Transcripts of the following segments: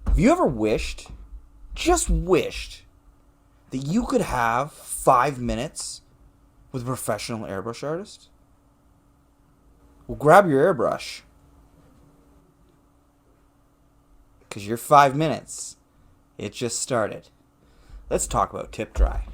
Have you ever wished, just wished, that you could have 5 minutes with a professional airbrush artist? Well, grab your airbrush, because your 5 minutes, it just started. Let's talk about tip dry.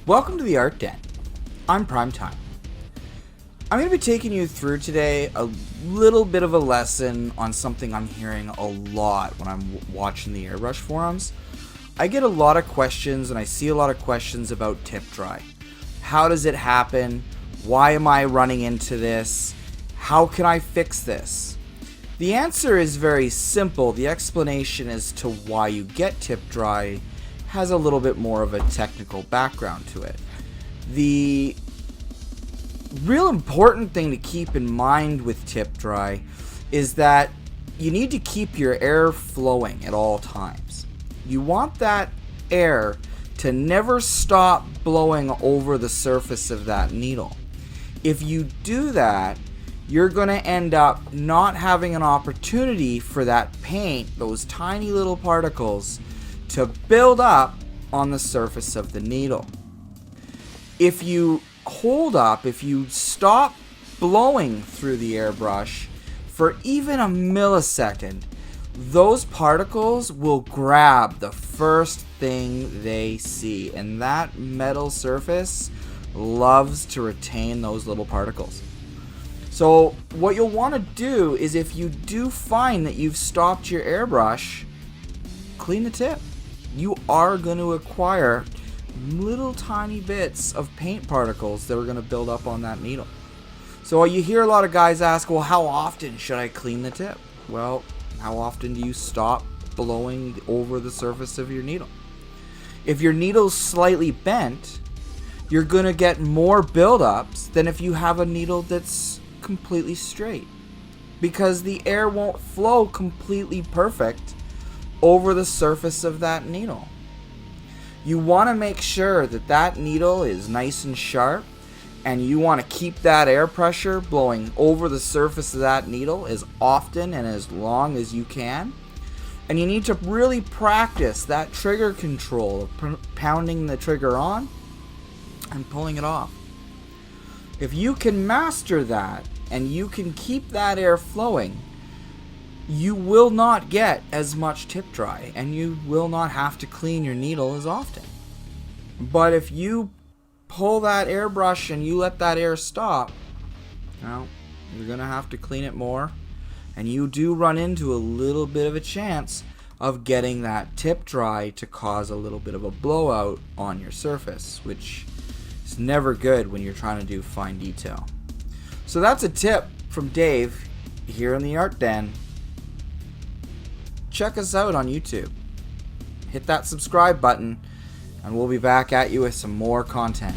Welcome to the Art Den. I'm Primetime. I'm going to be taking you through today a little bit of a lesson on something I'm hearing a lot when I'm watching the airbrush forums. I get a lot of questions and I see a lot of questions about tip dry. How does it happen? Why am I running into this? How can I fix this? The answer is very simple. The explanation as to why you get tip dry has a little bit more of a technical background to it. The real important thing to keep in mind with tip dry is that you need to keep your air flowing at all times. You want that air to never stop blowing over the surface of that needle. If you do that, you're going to end up not having an opportunity for that paint, those tiny little particles, to build up on the surface of the needle. If you stop blowing through the airbrush for even a millisecond, those particles will grab the first thing they see, and that metal surface loves to retain those little particles. So what you'll want to do is, if you do find that you've stopped your airbrush, clean the tip. You are going to acquire little tiny bits of paint particles that are going to build up on that needle. So you hear a lot of guys ask, well, how often should I clean the tip? Well, how often do you stop blowing over the surface of your needle? If your needle's slightly bent, you're going to get more buildups than if you have a needle that's completely straight, because the air won't flow completely perfect over the surface of that needle. You want to make sure that that needle is nice and sharp, and you want to keep that air pressure blowing over the surface of that needle as often and as long as you can. And you need to really practice that trigger control of pounding the trigger on and pulling it off. If you can master that and you can keep that air flowing, you will not get as much tip dry, and you will not have to clean your needle as often. But if you pull that airbrush and you let that air stop, well, you're going to have to clean it more, and you do run into a little bit of a chance of getting that tip dry to cause a little bit of a blowout on your surface, which is never good when you're trying to do fine detail. So that's a tip from Dave here in the Art Den. Check us out on YouTube. Hit that subscribe button, and we'll be back at you with some more content.